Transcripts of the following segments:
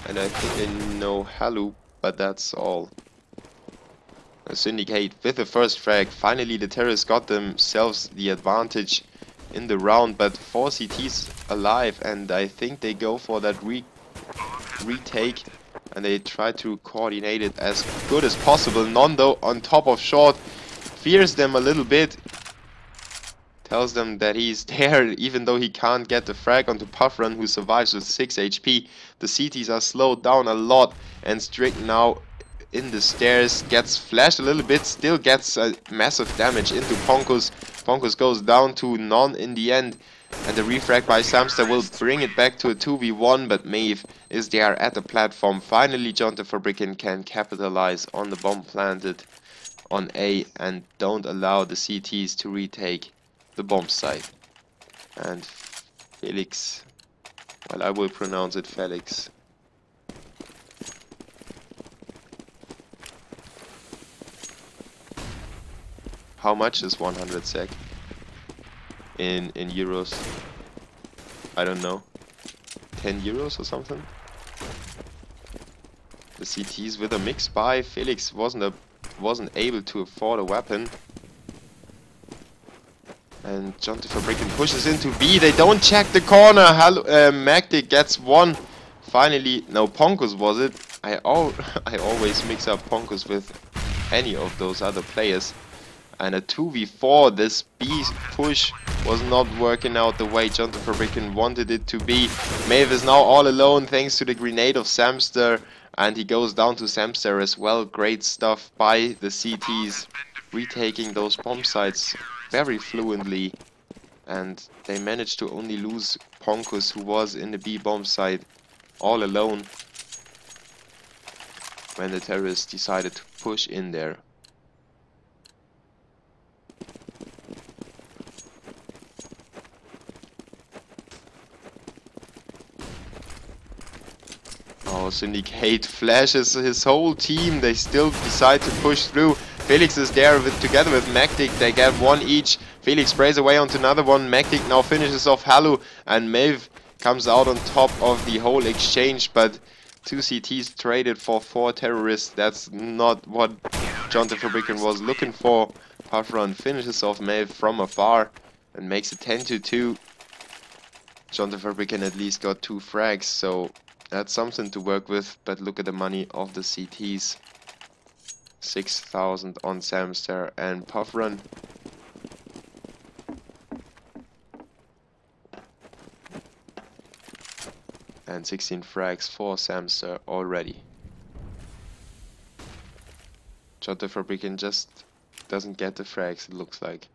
And I think I know Halu, but that's all. A Syndicate with the first frag. Finally the terrorists got themselves the advantage in the round, but 4 CTs alive, and I think they go for that retake, and they try to coordinate it as good as possible. Nondo on top of short fears them a little bit, tells them that he's there even though he can't get the frag onto Puffrun, who survives with 6 HP. The CTs are slowed down a lot, and Strick now in the stairs gets flashed a little bit, still gets massive damage into Ponkus. Ponkus goes down to none in the end, and the refrag by Samster will bring it back to a 2v1, but Maeve is there at the platform. Finally jQntefabrikkeN can capitalize on the bomb planted on A and don't allow the CTs to retake the bomb site. And Felix, well, I will pronounce it Felix. How much is 100 sec in euros? I don't know. 10 euros or something? The CTs with a mix buy. Felix wasn't able to afford a weapon. And jQntefabrikkeN pushes into B. They don't check the corner. Magdic gets one. Finally, no, Ponkus was it. I always mix up Ponkus with any of those other players. And a 2v4, this B push was not working out the way jQntefabrikkeN wanted it to be. Maeve is now all alone thanks to the grenade of Samster, and he goes down to Samster as well. Great stuff by the CTs, retaking those bomb sites very fluently, and they managed to only lose Ponkus, who was in the B bomb site all alone when the terrorists decided to push in there. Oh, Syndicate flashes his whole team. They still decide to push through. Felix is there together with Magdic. They get one each. Felix sprays away onto another one. Magdic now finishes off Halu, and Maeve comes out on top of the whole exchange. But 2 CTs traded for 4 terrorists. That's not what jQntefabrikkeN was looking for. Puffrun finishes off Maeve from afar and makes it 10-2. jQntefabrikkeN at least got 2 frags, so that's something to work with. But look at the money of the CTs. 6,000 on Samster and Puffrun. And 16 frags for Samster already. jQntefabrikkeN just doesn't get the frags, it looks like.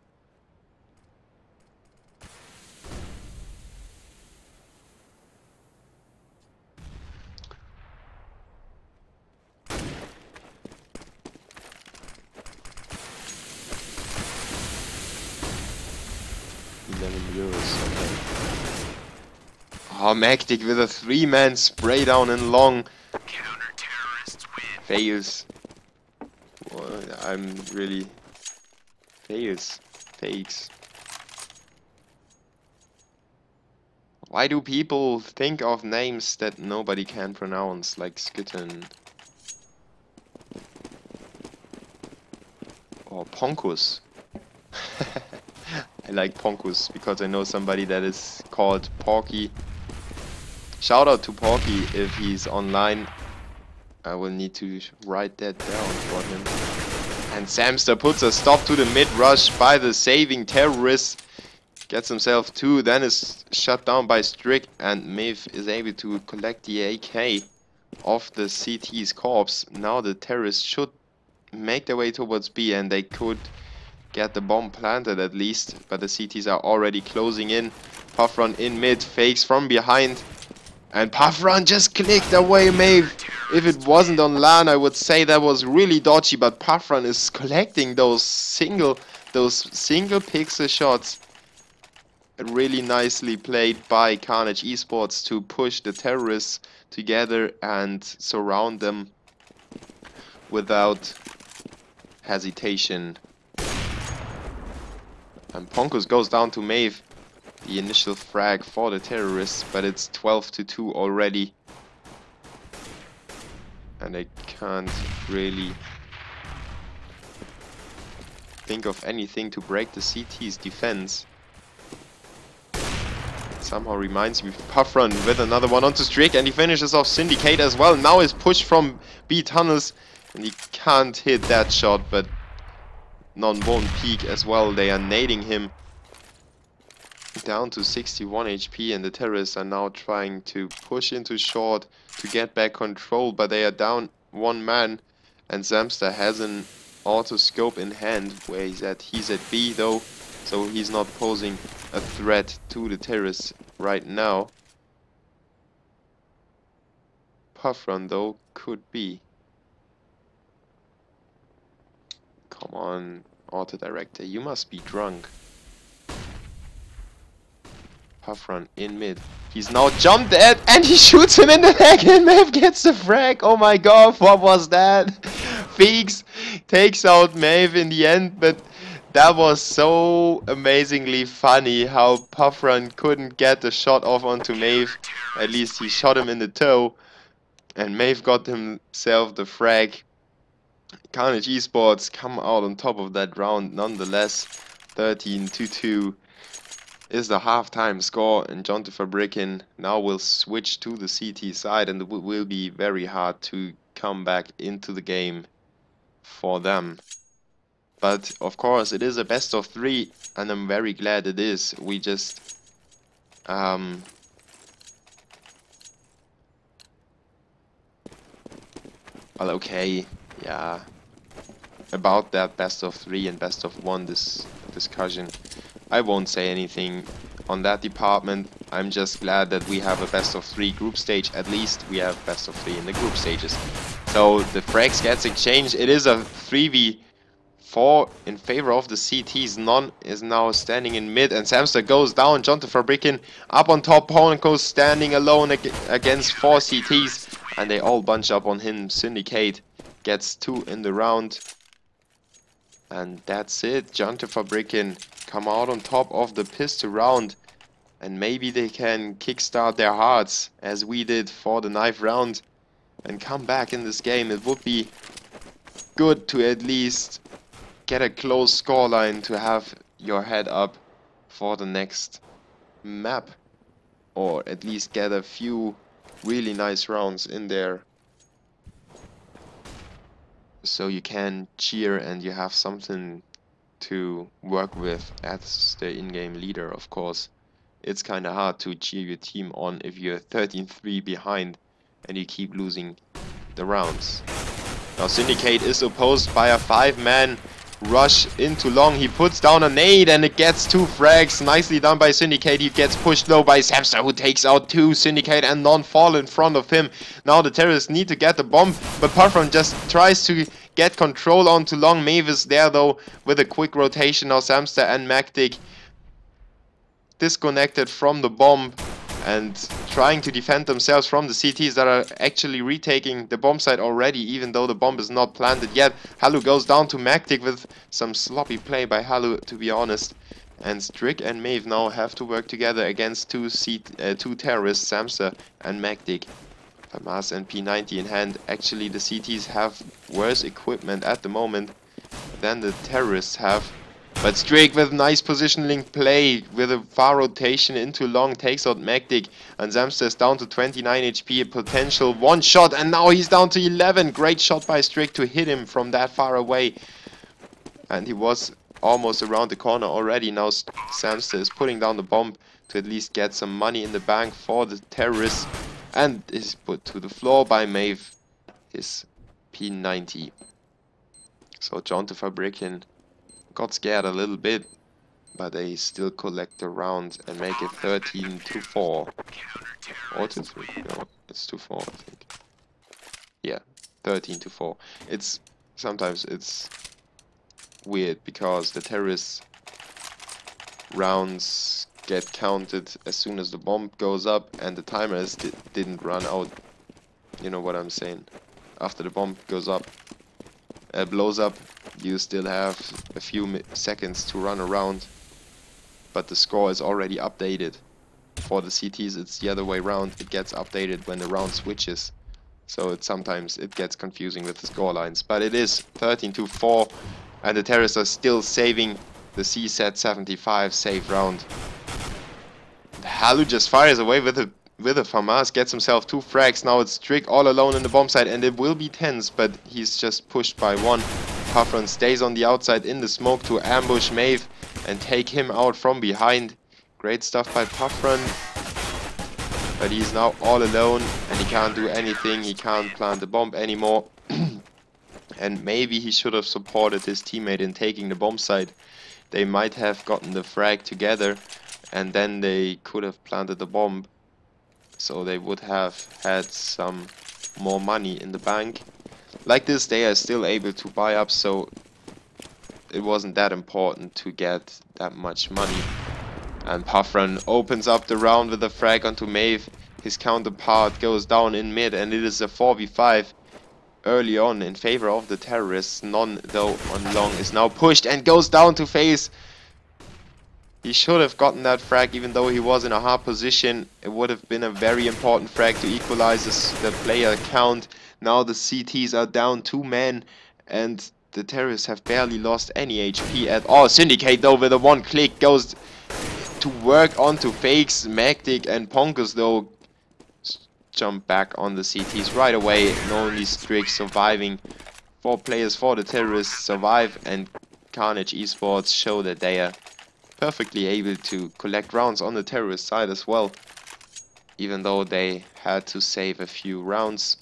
Oh, Magdic with a 3-man spray down in long. Fails. Well, I'm really... Fakes. Why do people think of names that nobody can pronounce, like Skitten? Or Ponkus. I like Ponkus because I know somebody that is called Porky. Shout out to Porky if he's online. I will need to write that down for him. And Samster puts a stop to the mid rush by the saving terrorist. Gets himself 2, then is shut down by Strick, and Maeve is able to collect the AK off the CT's corpse. Now the terrorists should make their way towards B, and they could get the bomb planted at least, but the CTs are already closing in. Puffrun in mid, fakes from behind, and Puffrun just clicked away Maeve. If it wasn't on LAN, I would say that was really dodgy, but Puffrun is collecting those single pixel shots. Really nicely played by Karnage Esports to push the terrorists together and surround them without hesitation. And Ponkus goes down to Maeve, the initial frag for the terrorists, but it's 12-2 already. And I can't really think of anything to break the CT's defense. Somehow reminds me of Puffrun with another one onto Strick, and he finishes off Syndicate as well. Now is pushed from B tunnels, and he can't hit that shot, but None won't peek as well. They are nading him down to 61 HP, and the terrorists are now trying to push into short to get back control, but they are down one man, and Zamster has an auto scope in hand where he's at B though, so he's not posing a threat to the terrorists right now. Puffrun though could be. Come on, auto director, you must be drunk. Puffrun in mid. He's now jumped at, and he shoots him in the leg, and Maeve gets the frag. Oh my god, what was that? Feeks takes out Maeve in the end, but that was so amazingly funny how Puffrun couldn't get the shot off onto Maeve. At least he shot him in the toe, and Maeve got himself the frag. Karnage Esports come out on top of that round nonetheless. 13-2 is the halftime score, and jQntefabrikkeN now will switch to the CT side, and it will be very hard to come back into the game for them. But of course it is a best of 3, and I'm very glad it is. We just well, okay, yeah, about that best of 3 and best of 1 this discussion, I won't say anything on that department. I'm just glad that we have a best of 3 group stage. At least we have best of 3 in the group stages. So the frags gets exchanged. It is a 3v4 in favor of the CTs. None is now standing in mid, and Zamster goes down. jQntefabrikkeN up on top. Ponko standing alone against 4 CTs, and they all bunch up on him. Syndicate gets 2 in the round. And that's it. jQntefabrikkeN come out on top of the pistol round, and maybe they can kickstart their hearts as we did for the 9th round and come back in this game. It would be good to at least get a close scoreline to have your head up for the next map, or at least get a few really nice rounds in there, so you can cheer and you have something to work with as the in-game leader. Of course, it's kind of hard to cheer your team on if you're 13-3 behind and you keep losing the rounds. Now Syndicate is opposed by a 5-man rush into long. He puts down a nade and it gets 2 frags. Nicely done by Syndicate. He gets pushed low by Zamster, who takes out 2. Syndicate and None fall in front of him. Now the terrorists need to get the bomb, but Puffrun just tries to get control onto long. Maeve is there though with a quick rotation. Now Zamster and Magdic disconnected from the bomb and trying to defend themselves from the CTs that are actually retaking the bomb site already, even though the bomb is not planted yet. Halu goes down to Magdic with some sloppy play by Halu, to be honest. And Strick and Maeve now have to work together against 2 terrorists, Zamster and Magdic. Famas and P90 in hand. Actually, the CTs have worse equipment at the moment than the terrorists have. But Strick with nice positioning play with a far rotation into long takes out Magdic, and Zamster is down to 29 HP, a potential 1 shot, and now he's down to 11. Great shot by Strick to hit him from that far away, and he was almost around the corner already. Now Zamster is putting down the bomb to at least get some money in the bank for the terrorists, and is put to the floor by Maeve, his P90. So jQntefabrikkeN got scared a little bit, but they still collect the round and make it 13-4. Or to 3. No, it's 2-4, I think. Yeah, 13-4. Sometimes it's weird because the terrorists rounds get counted as soon as the bomb goes up, and the timers didn't run out. You know what I'm saying? After the bomb goes up, blows up, you still have a few seconds to run around, but the score is already updated. For the CTs it's the other way around. It gets updated when the round switches. So sometimes it gets confusing with the score lines. But it is 13-4, and the terrorists are still saving the CZ-75 save round. Halu just fires away with a FAMAS, gets himself 2 frags. Now it's Strick all alone in the bomb site, and it will be tense, but he's just pushed by 1. Puffrun stays on the outside in the smoke to ambush Maeve and take him out from behind. Great stuff by Puffrun. But he's now all alone and he can't do anything. He can't plant the bomb anymore. And maybe he should have supported his teammate in taking the bomb site. They might have gotten the frag together and then they could have planted the bomb. So they would have had some more money in the bank. Like this, they are still able to buy up, so it wasn't that important to get that much money. And Puffrun opens up the round with a frag onto Maeve. His counterpart goes down in mid, and it is a 4v5 early on in favor of the terrorists. None, though, on long is now pushed and goes down to face. He should have gotten that frag, even though he was in a hard position. It would have been a very important frag to equalize the player count. Now the CTs are down 2 men, and the terrorists have barely lost any HP at all. Syndicate, though, with a 1 click goes to work onto Fakes. Magdic and Ponkus, though, jump back on the CTs right away. And only Strick surviving. 4 players for the terrorists survive, and Karnage Esports show that they are perfectly able to collect rounds on the terrorist side as well, even though they had to save a few rounds.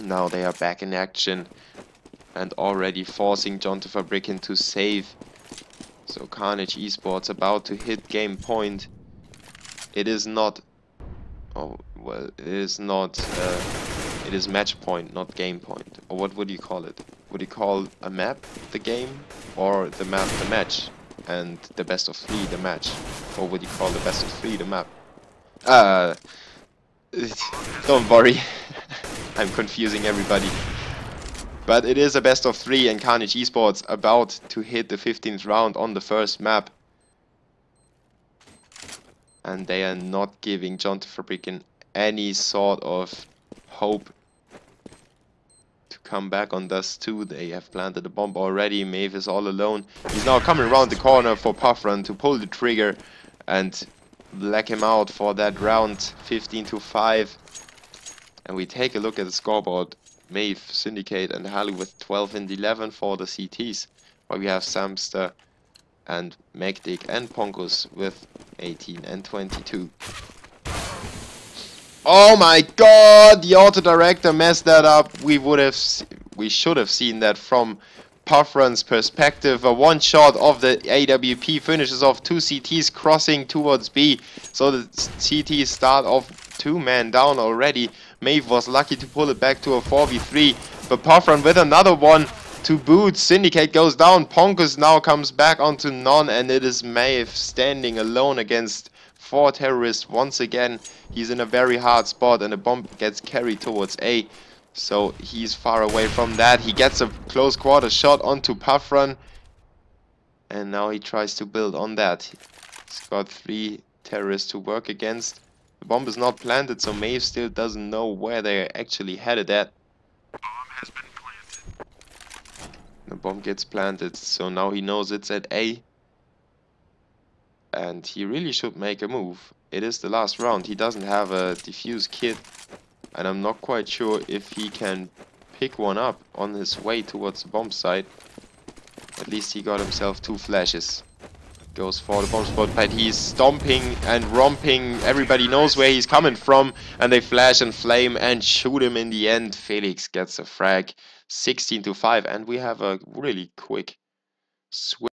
Now they are back in action and already forcing jQntefabrikkeN to save. So Karnage Esports about to hit game point. It is not, oh well, it is not, it is match point, not game point. Or what would you call it? Would you call a map the game, or the map the match, and the best of 3 the match? Or would you call the best of 3 the map? Don't worry, I'm confusing everybody. But it is a best of 3, and Karnage Esports about to hit the 15th round on the first map. And they are not giving jQntefabrikkeN any sort of hope to come back on Dust 2. They have planted a bomb already. Maeve is all alone. He's now coming around the corner for Puffrun to pull the trigger and black him out for that round. 15-5. And we take a look at the scoreboard. Maeve, Syndicate and Halu with 12 and 11 for the CTs. While we have Samster and Magdic and Ponkus with 18 and 22. Oh my god! The auto director messed that up. We should have seen that from Puffrun's perspective. A 1 shot of the AWP finishes off 2 CTs crossing towards B. So the CTs start off 2 men down already. Maeve was lucky to pull it back to a 4v3. But Puffrun with another one to boot. Syndicate goes down. Ponkus now comes back onto none, and it is Maeve standing alone against 4 terrorists once again. He's in a very hard spot, and the bomb gets carried towards A. So he's far away from that. He gets a close quarter shot onto Puffrun, and now he tries to build on that. He's got 3 terrorists to work against. The bomb is not planted, so Maeve still doesn't know where they're actually headed at. The bomb gets planted, so now he knows it's at A. And he really should make a move. It is the last round. He doesn't have a defuse kit, and I'm not quite sure if he can pick one up on his way towards the bomb site. At least he got himself 2 flashes. Goes for the bomb spot, but he's stomping and romping. Everybody knows where he's coming from, and they flash and flame and shoot him in the end. Felix gets a frag. 16-5, and we have a really quick switch.